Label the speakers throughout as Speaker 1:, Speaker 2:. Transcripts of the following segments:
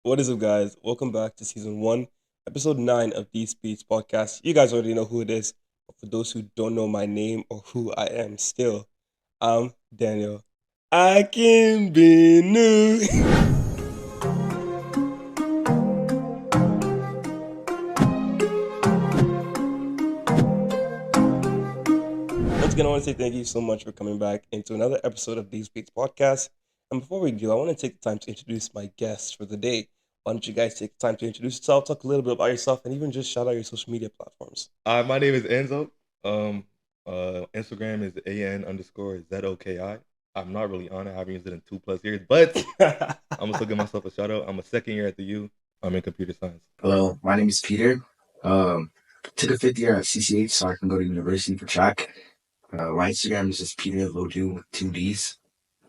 Speaker 1: What is up, guys? Welcome back to season one, episode 9 of D Speech Podcast. You guys already know who it is, but for those who don't know my name or who I am still, I'm Daniel. I can be new. Once again, I want to say thank you so much for coming back into another episode of D Speech Podcast. And before we do, I want to take the time to introduce my guest for the day. Why don't you guys take the time to introduce yourself, talk a little bit about yourself, and even just shout out your social media platforms?
Speaker 2: My name is Enzo. Instagram is AN_ZOKI. I'm not really on it. I haven't used it in 2+ years, but I'm gonna still give myself a shout out. I'm a second year at the U. I'm in computer science.
Speaker 3: Hello, my name is Peter. Took a fifth year at CCH so I can go to university for track. My Instagram is just Peter Lodu with two D's.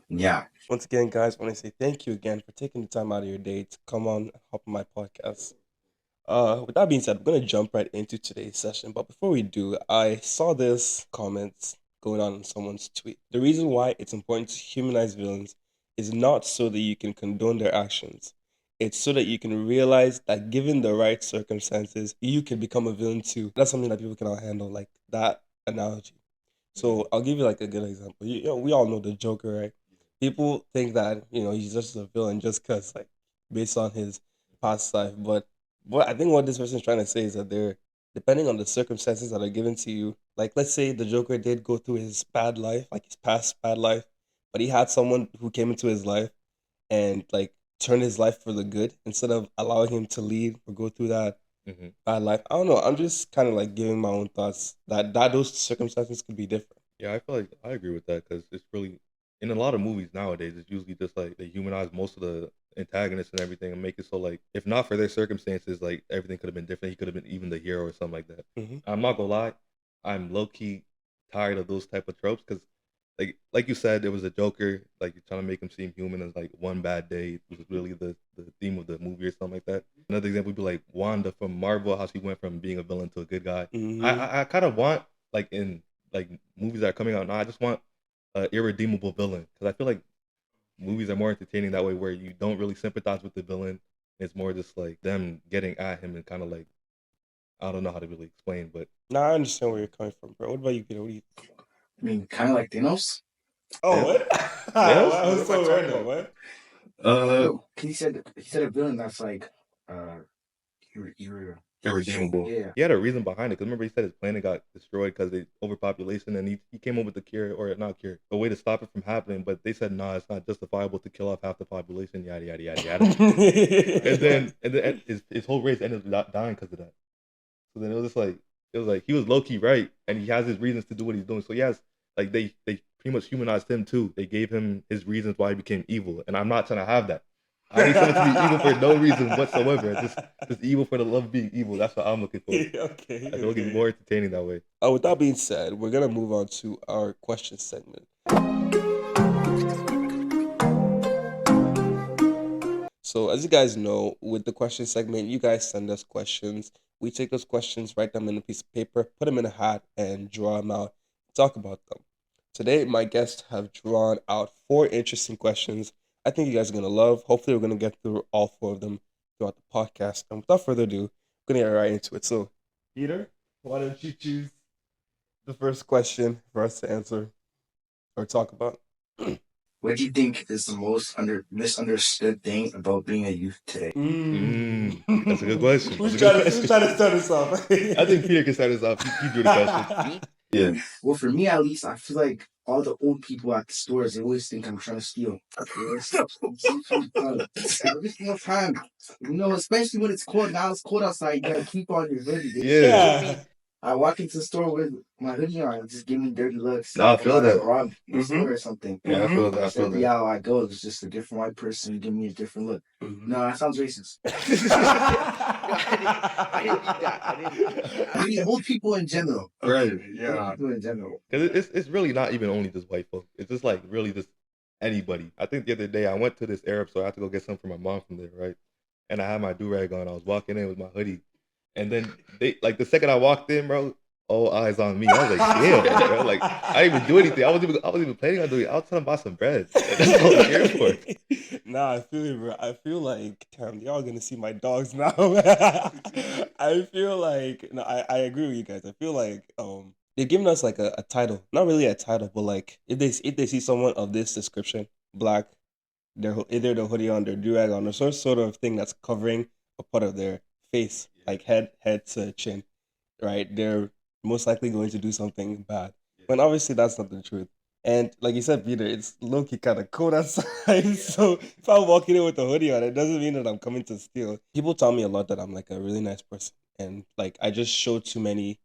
Speaker 3: Yeah.
Speaker 1: Once again, guys, I want to say thank you again for taking the time out of your day to come on and hop on my podcast. With that being said, we're gonna jump right into today's session. But before we do, I saw this comment going on in someone's tweet. The reason why it's important to humanize villains is not so that you can condone their actions. It's so that you can realize that given the right circumstances, you can become a villain too. That's something that people cannot handle, like that analogy. So I'll give you like a good example. We all know the Joker, right? People think that he's just a villain just because like based on his past life, but what I think what this person is trying to say is that they're depending on the circumstances that are given to you. Like let's say the Joker did go through his bad life, like his past bad life, but he had someone who came into his life and like turned his life for the good instead of allowing him to lead or go through that
Speaker 2: hmm
Speaker 1: bad life. I don't know. I'm just kind of like giving my own thoughts that those circumstances could be different.
Speaker 2: Yeah, I feel like I agree with that because it's really in a lot of movies nowadays. It's usually just like they humanize most of the antagonists and everything and make it so like if not for their circumstances, like everything could have been different. He could have been even the hero or something like that.
Speaker 1: Hmm.
Speaker 2: I'm not gonna lie, I'm low key tired of those type of tropes because like you said, it was a Joker. Like you're trying to make him seem human as like one bad day was really the theme of the movie or something like that. Another example would be like Wanda from Marvel, how she went from being a villain to a good guy. I
Speaker 1: Hmm.
Speaker 2: I, I kind of want like in like movies that are coming out now. I just want an irredeemable villain because I feel like movies are more entertaining that way, where you don't really sympathize with the villain. It's more just like them getting at him and kind of like I don't know how to really explain, but
Speaker 1: Now I understand where you're coming from, bro. What about you, Peter? What do you think?
Speaker 3: I mean, kind of like Thanos.
Speaker 1: Oh,
Speaker 2: yeah,
Speaker 1: what?
Speaker 2: Thanos.
Speaker 1: Wow, that
Speaker 3: What
Speaker 1: was
Speaker 3: am I
Speaker 1: so
Speaker 3: talking
Speaker 1: random.
Speaker 3: about?
Speaker 1: What?
Speaker 3: 'Cause he said a villain that's like, uh,
Speaker 2: Irredeemable.
Speaker 3: yeah.
Speaker 2: He had a reason behind it because remember he said his planet got destroyed because of overpopulation, and he came up with a cure or not cure, a way to stop it from happening. But they said nah, it's not justifiable to kill off half the population. Yada yada yada yada. And then his whole race ended up dying because of that. So then it was like he was low key right, and he has his reasons to do what he's doing. So yes, like they pretty much humanized him too. They gave him his reasons why he became evil, and I'm not trying to have that. I need someone to be evil for no reason whatsoever. Just evil for the love of being evil. That's what I'm looking for.
Speaker 1: Okay,
Speaker 2: I feel like it's
Speaker 1: okay.
Speaker 2: more entertaining that way.
Speaker 1: With that being said, we're gonna move on to our question segment. So, as you guys know, with the question segment, you guys send us questions. We take those questions, write them in a piece of paper, put them in a hat, and draw them out, talk about them. Today, my guests have drawn out four interesting questions I think you guys are going to love. Hopefully, we're going to get through all four of them throughout the podcast. And without further ado, we're going to get right into it. So, Peter, why don't you choose the first question for us to answer or talk about?
Speaker 3: What do you think is the most misunderstood thing about being a youth today?
Speaker 1: Mm.
Speaker 2: That's a good question. That's
Speaker 1: who's
Speaker 2: a good
Speaker 1: trying to who's
Speaker 2: question.
Speaker 1: trying to start us off?
Speaker 2: I think Peter can start us off. He drew the question.
Speaker 3: Me? Yeah. Well, for me at least, I feel like all the old people at the stores, they always think I'm trying to steal. Every single time. Especially when it's cold. Now it's cold outside. You gotta keep on your hoodie. They just
Speaker 2: Yeah.
Speaker 3: give me. I walk into the store with my hoodie on and just give me dirty looks.
Speaker 2: Nah, I feel
Speaker 3: Like
Speaker 2: that.
Speaker 3: rob the
Speaker 1: Mhm.
Speaker 3: store or something.
Speaker 2: Yeah, I feel that. I feel
Speaker 3: Every
Speaker 2: that.
Speaker 3: hour I go, it's just a different white person give me a different look. No, that sounds racist. I didn't need that. I mean, old people in general.
Speaker 2: Right.
Speaker 3: Old people in general.
Speaker 2: Because it's really not even only just white folk. It's just like really just anybody. I think the other day I went to this Arab store. I had to go get something for my mom from there, right? And I had my do rag on. I was walking in with my hoodie, and then they like the second I walked in, bro. all eyes on me. I was like, damn, bro. Like, I didn't even do anything. I wasn't even planning on doing it. I was trying to buy some bread. Like, that's all I'm here for.
Speaker 1: Nah, I feel you, bro. I feel like, damn, y'all gonna see my dogs now. I feel like, no, I agree with you guys. I feel like they've given us like a title, not really a title, but like if they see someone of this description, black, either the hoodie on, their durag on, or some sort of thing that's covering a part of their face, like head to chin, right? They're most likely going to do something bad. When obviously that's not the truth. And like you said, Peter, it's low key kind of cold outside. So if I'm walking in with a hoodie on, it doesn't mean that I'm coming to steal. People tell me a lot that I'm like a really nice person, and like I just show too many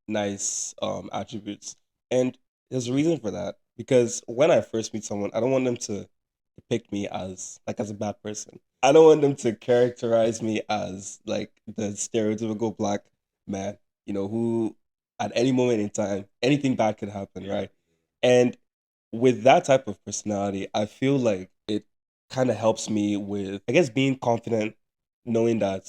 Speaker 1: nice attributes. And there's a reason for that because when I first meet someone, I don't want them to depict me as like as a bad person. I don't want them to characterize me as like the stereotypical black man, who at any moment in time anything bad could happen, right? And with that type of personality, I feel like it kind of helps me with, I guess, being confident, knowing that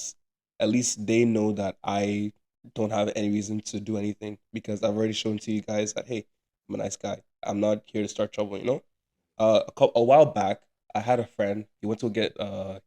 Speaker 1: at least they know that I don't have any reason to do anything because I've already shown to you guys that, hey, I'm a nice guy. I'm not here to start trouble. A while back, I had a friend. He went to get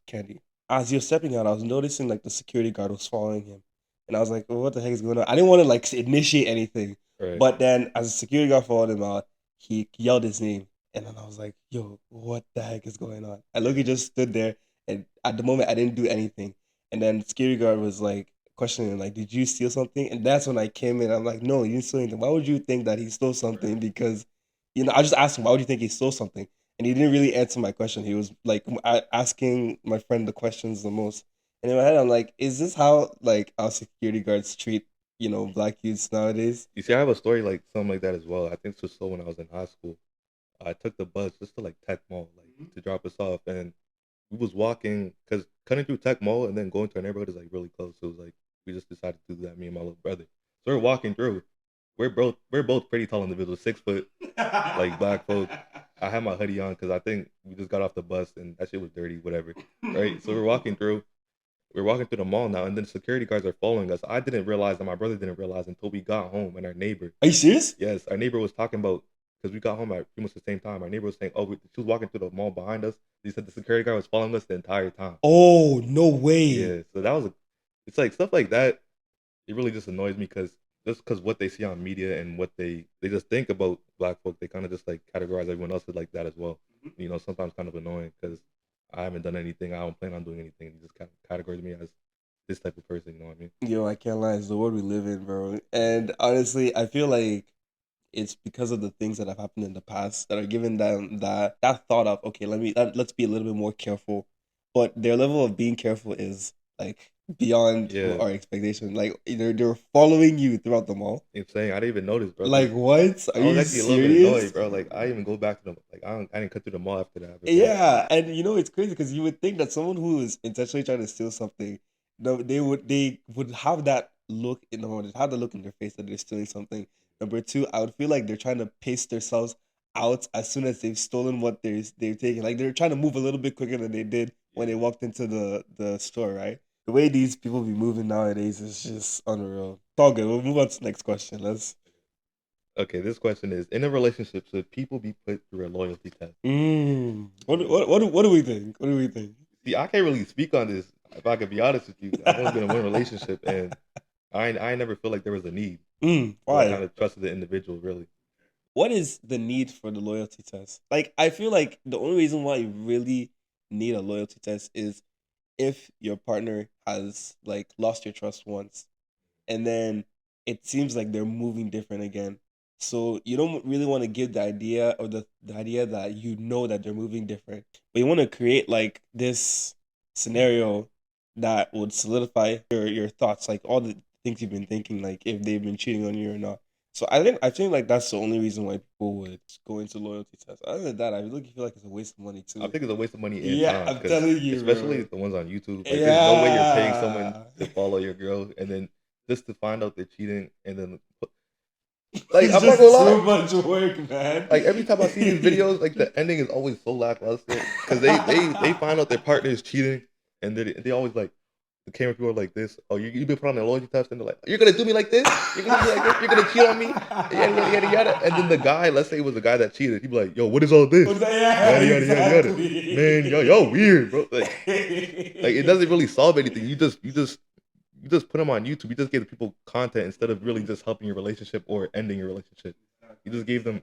Speaker 1: candy. As he was stepping out, I was noticing like the security guard was following him, and I was like, "What the heck is going on?" I didn't want to like initiate anything,
Speaker 2: Right.
Speaker 1: but then as the security guard followed him out, he yelled his name, and then I was like, "Yo, what the heck is going on?" And Loki just stood there, and at the moment, I didn't do anything, and then the security guard was like questioning, like, "Did you steal something?" And that's when I came in. I'm like, "No, you didn't steal anything. Why would you think that he stole something?" Because I just asked him, "Why would you think he stole something?" And he didn't really answer my question. He was like asking my friend the questions the most. And in my head, I'm like, is this how like our security guards treat black youths nowadays?
Speaker 2: You see, I have a story like something like that as well. I think this was so when I was in high school. I took the bus just to like Tech Mall, like to drop us off, and we was walking because cutting through Tech Mall and then going to our neighborhood is like really close. So it was like we just decided to do that, me and my little brother. So we're walking through. We're both pretty tall individuals, 6 foot, like black folk. I had my hoodie on because I think we just got off the bus and that shit was dirty, whatever. Right? So we're walking through. We're walking through the mall now, and then security guards are following us. I didn't realize, and my brother didn't realize until we got home, and our neighbor,
Speaker 1: Are you serious?
Speaker 2: yes, our neighbor was talking about because we got home at pretty much the same time. Our neighbor was saying, "Oh, she was walking through the mall behind us." He said the security guard was following us the entire time.
Speaker 1: Oh, no way.
Speaker 2: Yeah, so that was it's like stuff like that. It really just annoys me because just because what they see on media and what they just think about black folk, they kind of just like categorize everyone else as like that as well. Sometimes kind of annoying because I haven't done anything. I don't plan on doing anything. They just kind of categorize me as this type of person. You know what I mean?
Speaker 1: Yo, I can't lie. It's the world we live in, bro. And honestly, I feel like it's because of the things that have happened in the past that are giving them that thought of, okay, let's be a little bit more careful. But their level of being careful is like beyond
Speaker 2: Yeah.
Speaker 1: our expectation. Like they're following you throughout the mall.
Speaker 2: I'm saying I didn't even notice, bro.
Speaker 1: Like what? Are
Speaker 2: I was
Speaker 1: you
Speaker 2: actually a little bit
Speaker 1: serious?
Speaker 2: annoyed, bro. Like I didn't even go back to the like I didn't cut through the mall after that.
Speaker 1: Yeah, and it's crazy because you would think that someone who is intentionally trying to steal something, no, they would have that look in have the look in their face that they're stealing something. Number two, I would feel like they're trying to pace themselves out as soon as they've stolen what they've taken. Like they're trying to move a little bit quicker than they did when they walked into the store, right? The way these people be moving nowadays is just unreal. It's all good. We'll move on to the next question. Let's.
Speaker 2: Okay, this question is: in a relationship, should people be put through a loyalty test?
Speaker 1: What do we think? What do we think?
Speaker 2: See, I can't really speak on this. If I could be honest with you, I've only been in one relationship, and I never feel like there was a need. I
Speaker 1: Why?
Speaker 2: kind of trusted the individual, really.
Speaker 1: What is the need for the loyalty test? Like, I feel like the only reason why you really need a loyalty test is if your partner has like lost your trust once, and then it seems like they're moving different again. So you don't really want to give the idea or the idea that that they're moving different, but you want to create like this scenario that would solidify your thoughts, like all the things you've been thinking, like if they've been cheating on you or not. So I think like that's the only reason why people would go into loyalty tests. Other than that, I really feel like it's a waste of money too.
Speaker 2: I think it's a waste of money and
Speaker 1: Yeah,
Speaker 2: time.
Speaker 1: I'm
Speaker 2: 'Cause
Speaker 1: telling you,
Speaker 2: especially
Speaker 1: bro.
Speaker 2: the ones on YouTube. Like, there's no way you're paying someone
Speaker 1: Yeah.
Speaker 2: to follow your girl, and then just to find out they're cheating, and then like
Speaker 1: It's
Speaker 2: I'm not
Speaker 1: just
Speaker 2: gonna
Speaker 1: too
Speaker 2: lie.
Speaker 1: much work, man.
Speaker 2: Like every time I see these videos, like the ending is always so lackluster because they find out their partner is cheating, and they always like, the camera people are like this. Oh, you've been put on a loyalty test, and they're like, you're gonna do me like this? You're gonna do me like this? You're gonna cheat on me? Yada yada yada yada. And then the guy, let's say it was the guy that cheated, he'd be like, yo, what is all this?
Speaker 1: Yeah,
Speaker 2: Yada yada yada yada.
Speaker 1: exactly.
Speaker 2: Man, y'all weird, bro. Like it doesn't really solve anything. You just put them on YouTube. You just give people content instead of really just helping your relationship or ending your relationship. You just gave them.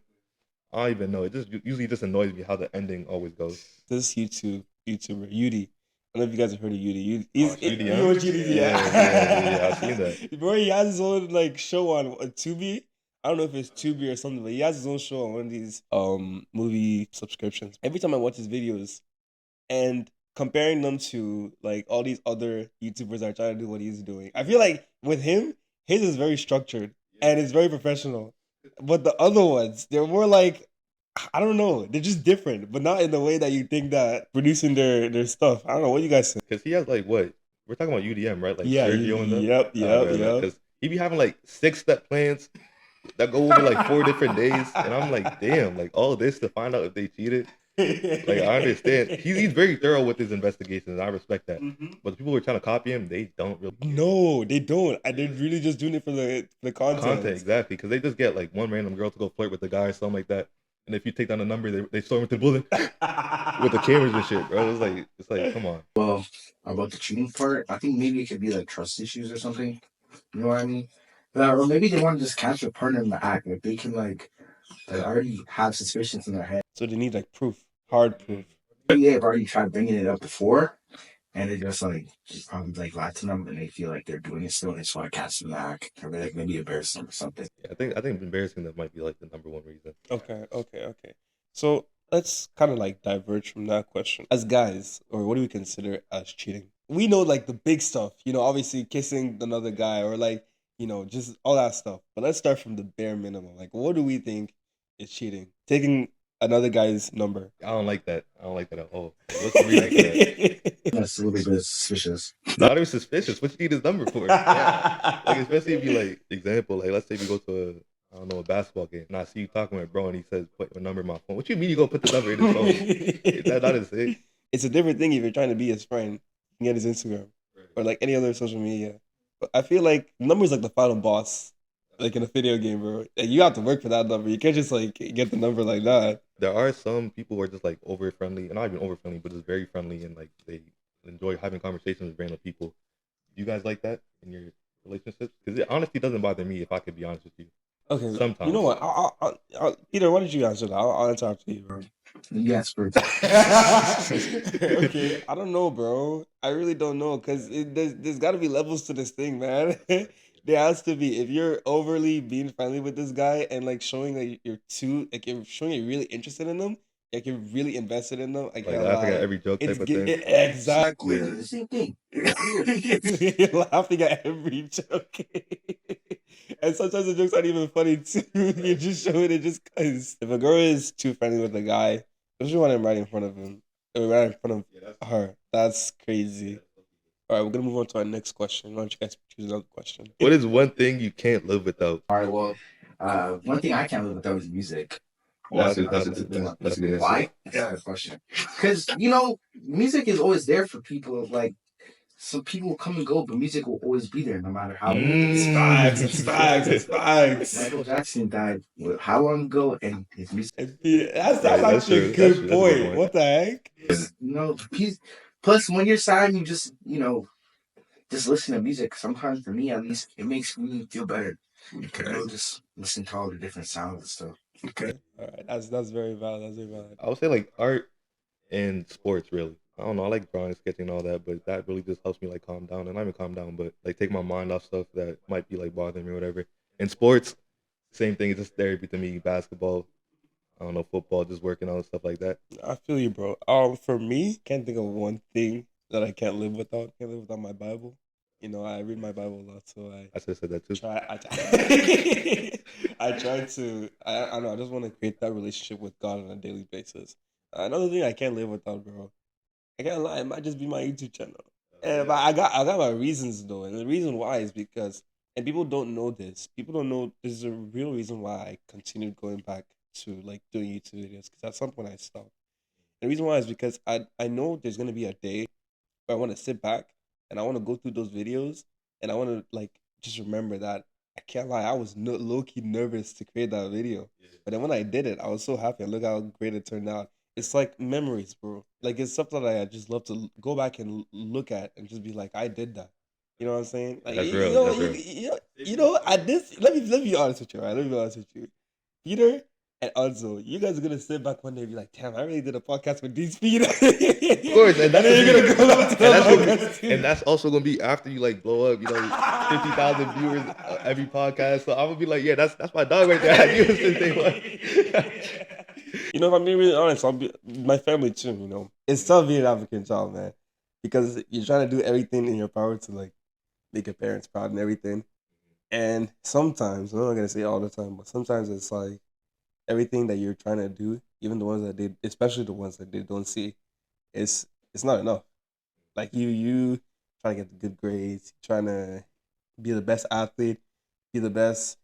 Speaker 2: I don't even know. It just usually just annoys me how the ending always goes.
Speaker 1: This YouTuber, Yudi. I don't know if you guys have heard of Yudi. He's
Speaker 2: Yudi,
Speaker 1: you know what Yudi is?
Speaker 2: Yeah, I've seen that.
Speaker 1: Bro, he has his own like show on Tubi. I don't know if it's Tubi or something, but he has his own show on one of these movie subscriptions. Every time I watch his videos and comparing them to like all these other YouTubers that are trying to do what he's doing, I feel like with him, his is very structured and it's very professional. But the other ones, they're more like I don't know, they're just different, but not in the way that you think that producing their stuff. I don't know what you guys think.
Speaker 2: Because he has like what we're talking about UDM, right? Like
Speaker 1: Yeah,
Speaker 2: Sergio and them.
Speaker 1: yep.
Speaker 2: Because he be having like 6-step plans that go over like 4 different days, and I'm like, damn, like all this to find out if they cheated. Like I understand he's very thorough with his investigations, and I respect that. But the people who are trying to copy him, they don't really.
Speaker 1: No, they don't. And they're really just doing it for the content.
Speaker 2: Exactly, because they just get like one random girl to go flirt with the guy or something like that. And if you take down the number, they storm into the building with the cameras and shit, bro. It's like, come on.
Speaker 3: Well, about the cheating part, I think maybe it could be like trust issues or something. You know what I mean? Or maybe they want to just catch a partner in the act. Like they can like already have suspicions in their head.
Speaker 1: So they need like proof, hard proof.
Speaker 3: Maybe they've already tried bringing it up before, and they just like probably like lied to them, and they feel like they're doing it still. And they just want to catch them in the act, or like maybe embarrass them or something.
Speaker 2: Yeah, I think embarrassing them might be like the number one reason.
Speaker 1: Okay. So let's kind of like diverge from that question. As guys, or what do we consider as cheating? We know like the big stuff, obviously kissing another guy or like, just all that stuff. But let's start from the bare minimum. Like, what do we think is cheating? Taking another guy's number.
Speaker 2: I don't like that. I don't like that at all. What's the reason for that?
Speaker 3: That's a little bit suspicious.
Speaker 2: Not even suspicious. What you need his number for? Yeah. Like especially if you like example, like let's say we go to a basketball game, and I see you talking with bro, and he says put your number in my phone. What you mean you gonna put the number in his phone? Is that not his thing?
Speaker 1: It's a different thing if you're trying to be his friend. You can get his Instagram or like any other social media. But I feel like number's like the final boss, like in a video game, bro. Like, you have to work for that number. You can't just like get the number like that.
Speaker 2: There are some people who are just like over friendly, and not even over friendly, but just very friendly, and like they enjoy having conversations with random people. Do you guys like that in your relationships? Because it honestly doesn't bother me if I could be honest with you.
Speaker 1: Okay.
Speaker 2: Sometimes.
Speaker 1: You know what? I'll Peter, why don't you answer that? I'll answer after you, bro.
Speaker 3: Yes, bro.
Speaker 1: Okay. I don't know, bro. I really don't know because there's got to be levels to this thing, man. There has to be. If you're overly being friendly with this guy and like showing that you're showing you're really interested in them, like you're really invested in them, I
Speaker 2: Like
Speaker 1: can't
Speaker 2: laughing
Speaker 1: lie.
Speaker 2: at every joke type of thing.
Speaker 1: Exactly.
Speaker 3: It's the same thing.
Speaker 1: You're laughing at every joke. And sometimes the jokes aren't even funny too. You're just showing it just because. If a girl is too friendly with a guy, don't you want him right in front of him? Or right in front of her. That's crazy. All right, we're going to move on to our next question. Why don't you guys choose another question?
Speaker 2: What is one thing you can't live without?
Speaker 3: All right, well, one thing I can't live without is music.
Speaker 2: That's a good answer.
Speaker 3: Why? That's a good question. Because, music is always there for people. Like, some people will come and go, but music will always be there no matter how.
Speaker 1: It's facts.
Speaker 3: Michael Jackson died how long ago, and his music.
Speaker 1: That's
Speaker 2: Right, that's
Speaker 1: actually a
Speaker 2: true.
Speaker 1: good
Speaker 2: That's a good
Speaker 1: point.
Speaker 2: point.
Speaker 1: What the heck?
Speaker 3: Plus, when you're sad, you just, just listen to music. Sometimes, for me at least, it makes me feel better. Okay. Just listen to all the different sounds and stuff.
Speaker 1: Okay. All right. That's very valid.
Speaker 2: I would say like art and sports, really. I don't know. I like drawing, sketching, and all that, but that really just helps me like calm down, and not even calm down, but like take my mind off stuff that might be like bothering me or whatever. And sports, same thing. It's just therapy to me. Basketball, I don't know, football, just working out and stuff like that.
Speaker 1: I feel you, bro. For me, can't think of one thing that I can't live without. Can't live without my Bible. I read my Bible a lot, so
Speaker 2: I should have said that too.
Speaker 1: I try to. I know. I just want to create that relationship with God on a daily basis. Another thing I can't live without, bro. I can't lie. It might just be my YouTube channel. But I got my reasons though, and the reason why is because, and people don't know this. People don't know there's a real reason why I continued going back to like doing YouTube videos. Because at some point I stopped. And the reason why is because I know there's gonna be a day where I want to sit back and I want to go through those videos, and I want to like just remember that. I can't lie, I was low key nervous to create that video, but then when I did it, I was so happy. And look how great it turned out. It's like memories, bro. Like it's something that I just love to go back and look at and just be like, I did that. You know what I'm saying? Like
Speaker 2: That's
Speaker 1: you
Speaker 2: real.
Speaker 1: know,
Speaker 2: That's
Speaker 1: you,
Speaker 2: real.
Speaker 1: you know, at this, let me be honest with you, right? Let me be honest with you. Peter and Anzo, you guys are gonna sit back one day and be like, damn, I really did a podcast with these people. Of
Speaker 2: course, and that's
Speaker 1: then you're gonna go out to the podcast
Speaker 2: and
Speaker 1: too.
Speaker 2: that's also gonna be after you like blow up, 50,000 viewers every podcast. So I'm gonna be like, yeah, that's my dog right there. I knew it since day one.
Speaker 1: You know, if I'm being really honest, I'll be my family too. You know, it's tough being an African child, man, because you're trying to do everything in your power to like make your parents proud and everything. And sometimes, I'm not gonna say all the time, but sometimes it's like everything that you're trying to do, even the ones that they, especially the ones that they don't see, it's not enough. Like you trying to get the good grades, trying to be the best athlete, be the best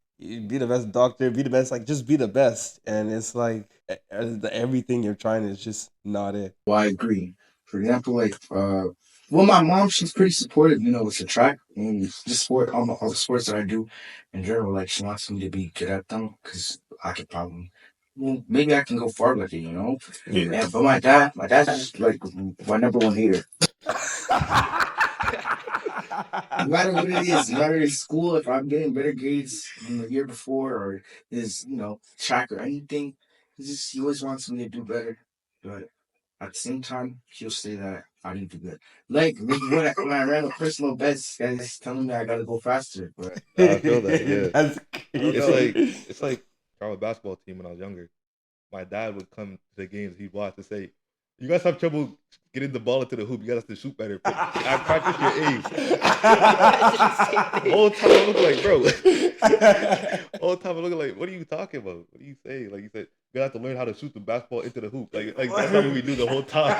Speaker 1: doctor, be the best, like just be the best. And it's like everything you're trying is just not it.
Speaker 3: Well, I agree. For example, like, well, my mom, she's pretty supportive, with the track and just all the sports that I do in general. Like, she wants me to be good at them because I could probably, well, maybe I can go far with it. Yeah, but my dad's just like my number one hater. No matter what it is, no matter in school, if I'm getting better grades than the year before or track or anything, he always wants me to do better. But at the same time, he'll say that I didn't do good. Like when I ran a personal best, guys telling me I gotta go faster. But
Speaker 2: I feel that, yeah.
Speaker 1: That's crazy.
Speaker 2: It's like our basketball team when I was younger. My dad would come to the games, he'd watch and say, "You guys have trouble getting the ball into the hoop. You guys have to shoot better. I practice your aim." Whole time I look like, bro. Whole time I look like, what are you talking about? What are you saying? Like you said, you have to learn how to shoot the basketball into the hoop. Like that's not what we do the whole time.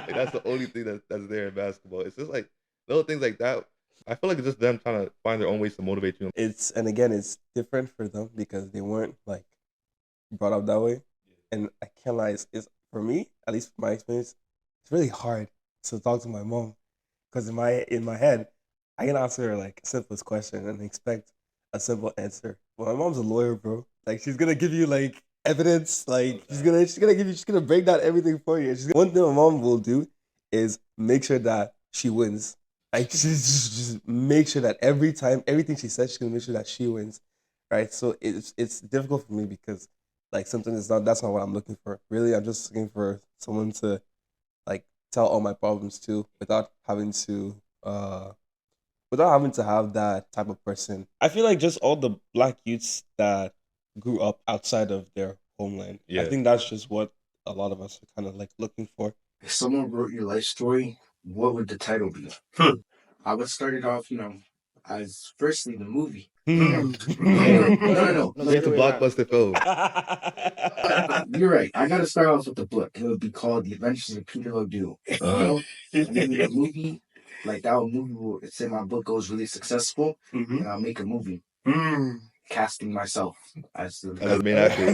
Speaker 2: Like that's the only thing that's there in basketball. It's just like little things like that. I feel like it's just them trying to find their own ways to motivate you.
Speaker 1: And again, it's different for them because they weren't like brought up that way. And I can't lie, it's for me, at least from my experience, it's really hard to talk to my mom because in my head, I can ask her like a simplest question and expect a simple answer. Well, my mom's a lawyer, bro. Like she's gonna give you like evidence, like she's gonna break down everything for you. One thing my mom will do is make sure that she wins. Like just make sure that every time everything she says, she's gonna make sure that she wins, right? So it's difficult for me because like something is not that's not what I'm looking for. Really, I'm just looking for someone to like tell all my problems to without having to have that type of person. I feel like just all the black youths that grew up outside of their homeland. I think that's just what a lot of us are kind of like looking for.
Speaker 3: if someone wrote your life story, what would the title be? I would start it off, as firstly the movie. No.
Speaker 2: It's a blockbuster film.
Speaker 3: You're right. I gotta start off with the book. It would be called The Adventures of Peter Ledoux. And then the movie, like that movie will say my book goes really successful, and I'll make a movie. Casting myself as the
Speaker 2: main actor.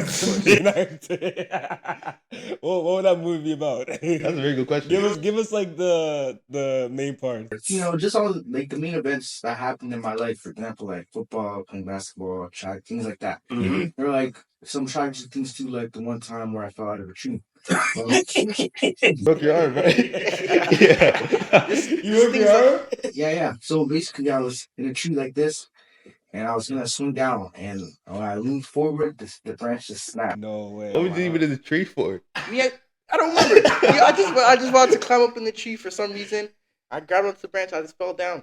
Speaker 1: What would that movie be about?
Speaker 2: That's a very good question.
Speaker 1: Give us like the main part.
Speaker 3: Just all like the main events that happened in my life. For example, like football, playing basketball, track, things like that. There are like some tragic things too, like the one time where I fell out of a tree.
Speaker 2: Broke your arm, right? Yeah.
Speaker 1: You broke your arm?
Speaker 3: Yeah. So basically, I was in a tree like this. And I was gonna swing down, and when I leaned forward, the branch just snapped.
Speaker 1: No way.
Speaker 2: What was you even in the tree for?
Speaker 4: Yeah, I don't remember. I just wanted to climb up in the tree for some reason. I grabbed onto the branch. I just fell down.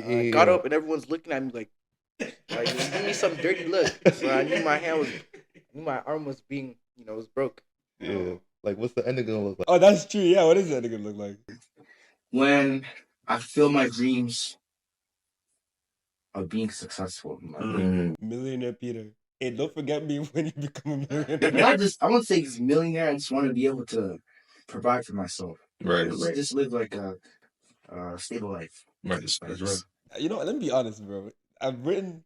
Speaker 4: I got up, and everyone's looking at me like give me some dirty look. So I knew my arm was being, was broke.
Speaker 2: Yeah. Like, what's the ending gonna look like?
Speaker 1: Oh, that's true. Yeah, what is the ending gonna look like?
Speaker 3: When I fulfill my dreams of being successful.
Speaker 1: Millionaire Peter. Hey, don't forget me when you become a millionaire.
Speaker 3: I won't say he's a millionaire. I just want to be able to provide for myself.
Speaker 2: Right.
Speaker 3: Just live like a stable life.
Speaker 2: Right. That's right.
Speaker 1: You know what? Let me be honest, bro. I've written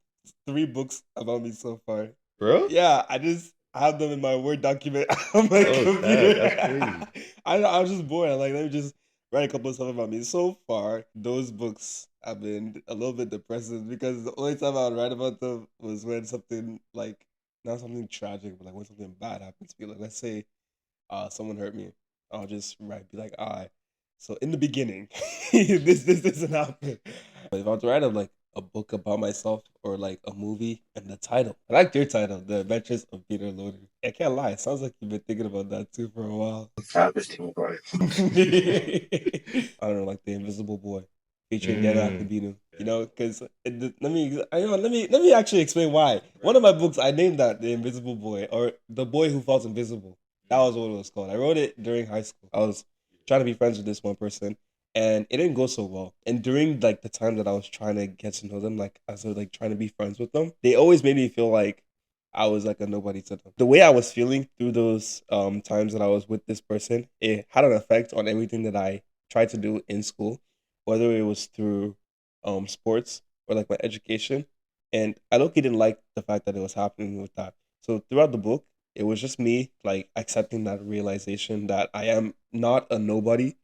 Speaker 1: 3 books about me so far.
Speaker 2: Bro?
Speaker 1: Yeah, I just have them in my Word document on my computer.
Speaker 2: That's crazy.
Speaker 1: I was just bored. I'm like, let me just write a couple of stuff about me. So far, those books have been a little bit depressing because the only time I would write about them was when something like not something tragic, but like when something bad happens to me. Like let's say someone hurt me. I'll just write be like, so in the beginning, this doesn't happen. But if I was to write like a book about myself or like a movie and the title. I like your title, The Adventures of Peter Loader. I can't lie, it sounds like you've been thinking about that too for a while.
Speaker 3: I was thinking about it.
Speaker 1: I don't know, like The Invisible Boy featuring Dana Akabinu. You know, because let me actually explain why. One of my books, I named that The Invisible Boy or The Boy Who Falls Invisible. That was what it was called. I wrote it during high school. I was trying to be friends with this one person, and it didn't go so well. And during like the time that I was trying to get to know them, like as I was like trying to be friends with them, they always made me feel like I was like a nobody to them. The way I was feeling through those times that I was with this person, it had an effect on everything that I tried to do in school, whether it was through sports or like my education. And I low-key didn't like the fact that it was happening with that. So throughout the book, it was just me like accepting that realization that I am not a nobody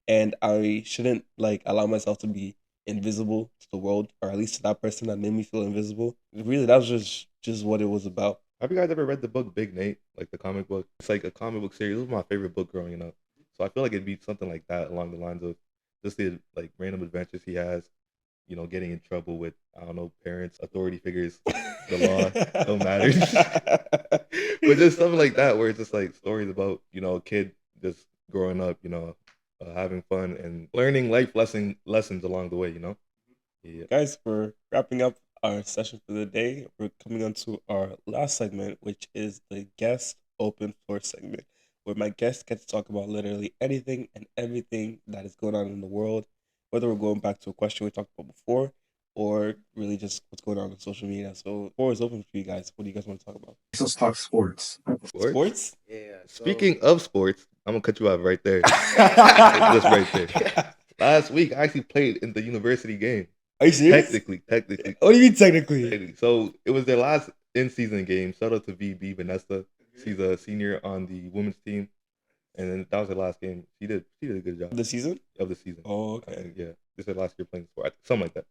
Speaker 1: and I shouldn't like allow myself to be invisible to the world, or at least to that person that made me feel invisible. Really, that was just what it was about.
Speaker 2: Have you guys ever read the book Big Nate, like the comic book? It's like a comic book series. It was my favorite book growing up. So I feel like it'd be something like that along the lines of just the like random adventures he has, you know, getting in trouble with, I don't know, parents, authority figures, the law, no matters. But just something like that where it's just like stories about, you know, a kid just growing up, you know, having fun and learning life lessons along the way, you know? Yeah.
Speaker 1: Guys, we're wrapping up our session for the day. We're coming on to our last segment, which is the guest open floor segment, where my guests get to talk about literally anything and everything that is going on in the world, whether we're going back to a question we talked about before or really just what's going on social media. So the floor is open for you guys. What do you guys want to talk about?
Speaker 3: Let's talk sports.
Speaker 1: Sports?
Speaker 4: Yeah.
Speaker 2: Speaking of sports, I'm gonna cut you out right there. Just right there. Last week, I actually played in the university game.
Speaker 1: Are you serious?
Speaker 2: Technically.
Speaker 1: What do you mean technically?
Speaker 2: So it was their last in-season game. Shout out to VB Vanessa. She's a senior on the women's team, and then that was her last game. She did a good job
Speaker 1: The season?
Speaker 2: of the season.
Speaker 1: Oh, okay.
Speaker 2: Yeah, this is her last year playing sport, something like that.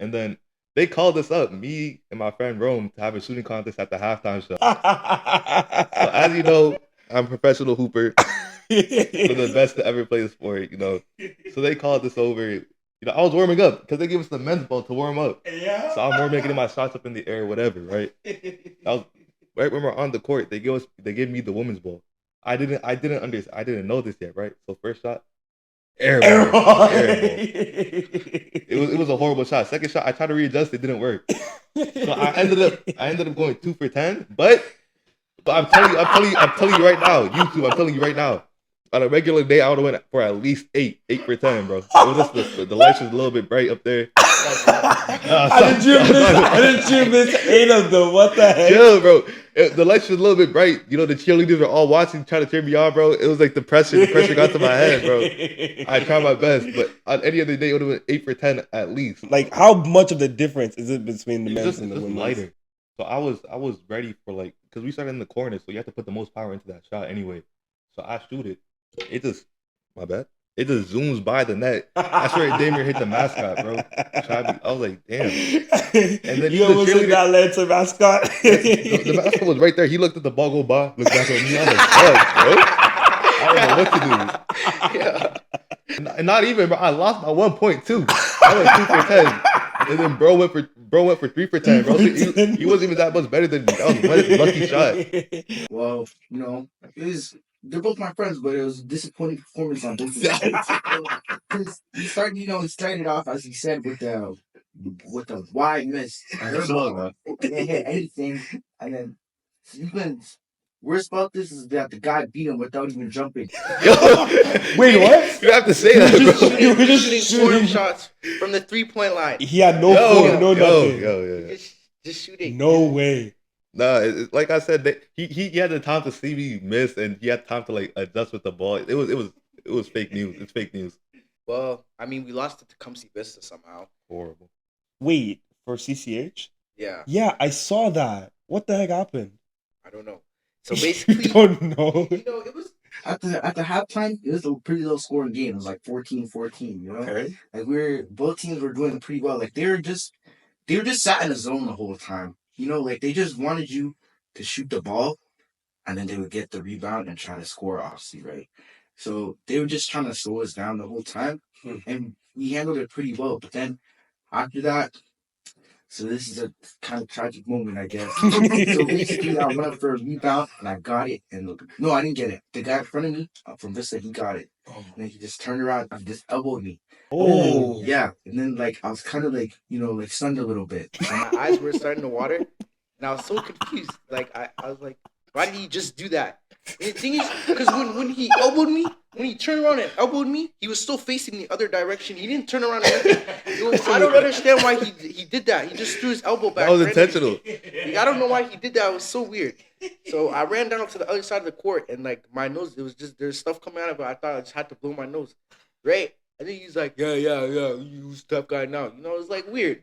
Speaker 2: And then they called us up, me and my friend Rome, to have a shooting contest at the halftime show. So as you know, I'm a professional hooper, one of the best to ever play the sport, you know. So they called us over. You know, I was warming up because they gave us the men's ball to warm up.
Speaker 1: Yeah.
Speaker 2: So I'm more making my shots up in the air, whatever, right? I was right when we're on the court. They gave me the women's ball. I didn't know this yet, right? So first shot, air ball. It was a horrible shot. Second shot, I tried to readjust, it didn't work. So I ended up going 2 for 10. But I'm telling you right now, YouTube, I'm telling you right now. On a regular day, I would have went for at least 8 for 10, bro. It was just the lights was a little bit bright up there.
Speaker 1: How did you miss 8 of them? What the heck?
Speaker 2: Yeah, bro. The lights was a little bit bright. You know, the cheerleaders were all watching, trying to cheer me on, bro. It was like the pressure got to my head, bro. I tried my best, but on any other day, it would have been 8 for 10 at least.
Speaker 1: Like, how much of the difference is it between the men's and the women's?
Speaker 2: Lighter. So I was ready for like, because we started in the corner, so you have to put the most power into that shot anyway. So I shoot it. It just, my bad. It just zooms by the net. I swear it damn near hit the mascot, bro. I was like, damn. And then
Speaker 1: you almost hit that Lancer mascot.
Speaker 2: The mascot was right there. He looked at the ball go by, looked back at me. I was like, fuck, bro. I don't know what to do. Yeah. And not even, bro. I lost by 1 point too. I went 2 for 10. And then bro went for 3 for 10, bro. He wasn't even that much better than me. That was one lucky shot.
Speaker 3: Well, you know, they're both my friends, but it was a disappointing performance on both sides. Because he started off, as he said, with the wide miss. Didn't hit anything, and then even worst about this is that the guy beat him without even jumping.
Speaker 1: Wait, what?
Speaker 2: You have to say that, bro.
Speaker 4: He was just shooting shots from the 3-point line.
Speaker 1: He had no form, no nothing.
Speaker 2: Yo.
Speaker 4: Just shooting.
Speaker 1: No way.
Speaker 2: Nah, like I said, he had the time to see me miss, and he had time to like adjust with the ball. It was fake news. It's fake news.
Speaker 4: Well, I mean, we lost it to Tecumseh Vista somehow.
Speaker 2: Horrible.
Speaker 1: Wait, for CCH?
Speaker 4: Yeah.
Speaker 1: Yeah, I saw that. What the heck happened?
Speaker 4: I don't know. So basically,
Speaker 1: you don't know.
Speaker 4: You know, it was
Speaker 3: at the halftime, it was a pretty low scoring game. It was like 14-14, you know?
Speaker 1: Okay.
Speaker 3: Like both teams were doing pretty well. Like they were just sat in a zone the whole time. You know, like they just wanted you to shoot the ball and then they would get the rebound and try to score, obviously, right? So they were just trying to slow us down the whole time. And we handled it pretty well. But then after that, so this is a kind of tragic moment, I guess. So basically, I went up for a rebound and I got it. And no, I didn't get it. The guy in front of me from Vista, he got it. And then he just turned around and just elbowed me.
Speaker 1: Oh.
Speaker 3: Yeah. And then like I was kind of like, you know, like stunned a little bit.
Speaker 4: And my eyes were starting to water, and I was so confused. Like I was like, why did he just do that? And the thing is, because when he elbowed me, when he turned around and elbowed me, he was still facing the other direction. He didn't turn around. I don't understand why he did that. He just threw his elbow back.
Speaker 2: That was intentional.
Speaker 4: Like, I don't know why he did that. It was so weird. So I ran down to the other side of the court, and like my nose, it was just there's stuff coming out of it. I thought I just had to blow my nose, right? And then he's like, yeah, you tough guy now. You know, it's like weird.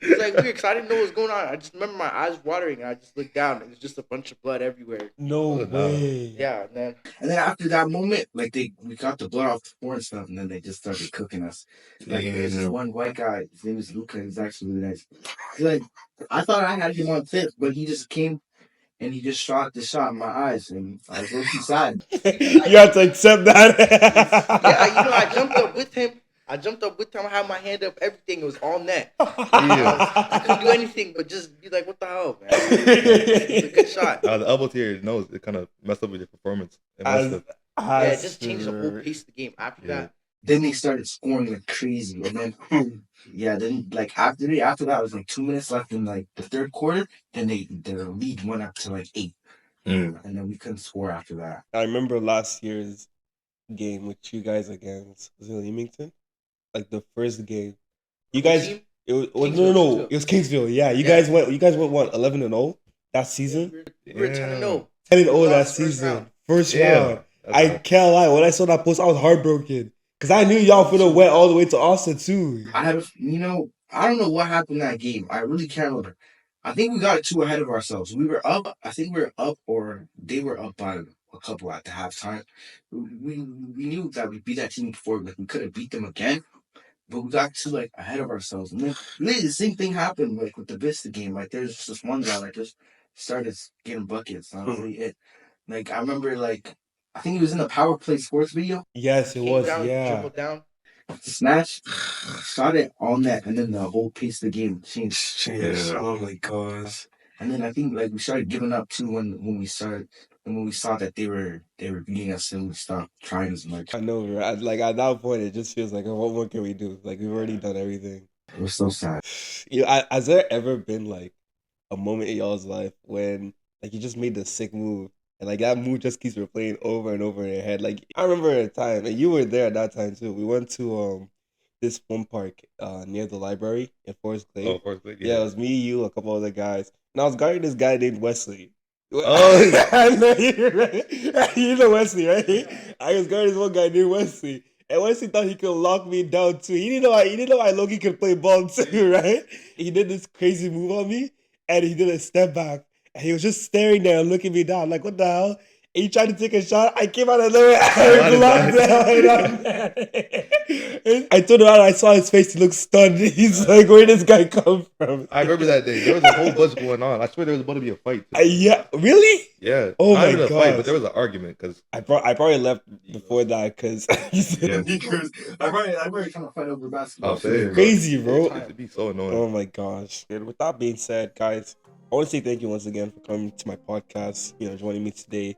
Speaker 4: It's like weird because I didn't know what was going on. I just remember my eyes watering and I just looked down and it was just a bunch of blood everywhere.
Speaker 1: No way.
Speaker 4: Yeah, man.
Speaker 3: And then after that moment, like we got the blood off the floor and stuff, and then they just started cooking us. Like there's this one white guy, his name is Luca. He's actually really nice. He's like, I thought I had him on tip, but he just came and he just shot the shot in my eyes, and I was really sad.
Speaker 1: You have to accept that.
Speaker 4: Yeah, you know, I jumped up with him. I had my hand up, everything. It was all net. I couldn't do anything but just be like, what the hell, man? It's a good shot.
Speaker 2: The elbow to your nose, it kind of messed up with your performance.
Speaker 4: It just changed the whole pace of the game after that.
Speaker 3: Then they started scoring like crazy, and then then like after that, it was like 2 minutes left in like the third quarter. Then the lead went up to like 8, and then we couldn't score after that.
Speaker 1: I remember last year's game with you guys against, was it Leamington? Like the first game, you guys. It was no. It was Kingsville. Yeah, you guys went what 11-0 that season.
Speaker 4: We were 10-0.
Speaker 1: 10-0 that season. First round. I can't lie. When I saw that post, I was heartbroken because I knew y'all finna went all the way to Austin too.
Speaker 3: I don't know what happened in that game. I really can't remember. I think we got too ahead of ourselves. We were up. I think we were up, or they were up by a couple at the halftime. We knew that we beat that team before. Like we couldn't beat them again. But we got too like ahead of ourselves, and then really the same thing happened like with the Vista game. Like there's just this one guy like just started getting buckets. That was really it. Like I remember, like I think he was in the Power Play Sports video.
Speaker 1: Yes, it was.
Speaker 4: Dribbled down.
Speaker 3: Snatch, shot it all net, and then the whole pace of the game changed.
Speaker 1: Oh my gosh.
Speaker 3: And then I think like we started giving up too when we saw that they were beating us, and we stopped trying as much.
Speaker 1: I know, right? Like at that point, it just feels like, what more can we do? Like we've already done everything.
Speaker 3: It was so sad.
Speaker 1: Has there ever been like a moment in y'all's life when like you just made the sick move and like that move just keeps replaying over and over in your head? Like I remember a time, and you were there at that time too. We went to this one park near the library in Forest Glade.
Speaker 2: Oh, Forest Glade.
Speaker 1: Yeah, it was me, you, a couple other guys, and I was guarding this guy named Wesley.
Speaker 2: Oh,
Speaker 1: you know Wesley, right? I was guarding this one guy named Wesley. And Wesley thought he could lock me down too. He didn't know I Loki could play ball too, right? He did this crazy move on me, and he did a step back, and he was just staring there and looking me down, like, what the hell? And he tried to take a shot. I came out of nowhere. I turned around and I saw his face. He looked stunned. He's like, where did this guy come from?
Speaker 2: I remember that day. There was a whole bunch going on. I swear there was about to be a fight.
Speaker 1: Yeah, really?
Speaker 2: Yeah.
Speaker 1: Oh
Speaker 2: Not
Speaker 1: my
Speaker 2: even a
Speaker 1: god!
Speaker 2: fight, but there was an argument because
Speaker 1: I probably left before that because
Speaker 3: I probably trying to fight over basketball.
Speaker 1: Crazy, bro.
Speaker 2: It'd be so annoying.
Speaker 1: Oh my gosh! And with that being said, guys, I want to say thank you once again for coming to my podcast. Joining me today,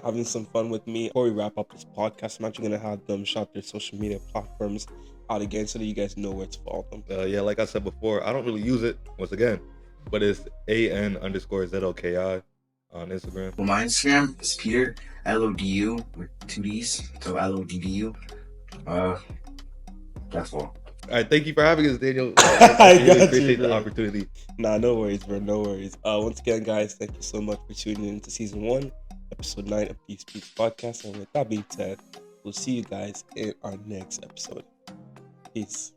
Speaker 1: having some fun with me. Before we wrap up this podcast, I'm actually gonna have them shout their social media platforms out again so that you guys know where to follow them.
Speaker 2: Yeah, like I said before, I don't really use it once again, but it's AN_ZLKI on Instagram.
Speaker 3: Well, my Instagram is Peter LODU with 2 D's, so LODDU. That's all.
Speaker 2: All right, thank you for having us, Daniel.
Speaker 1: I
Speaker 2: really
Speaker 1: got
Speaker 2: appreciate
Speaker 1: you,
Speaker 2: the
Speaker 1: bro.
Speaker 2: opportunity.
Speaker 1: Nah, no worries, bro. No worries. Once again, guys, thank you so much for tuning in to season 1, episode 9 of the Speaks Podcast. And with that being said, we'll see you guys in our next episode. Peace.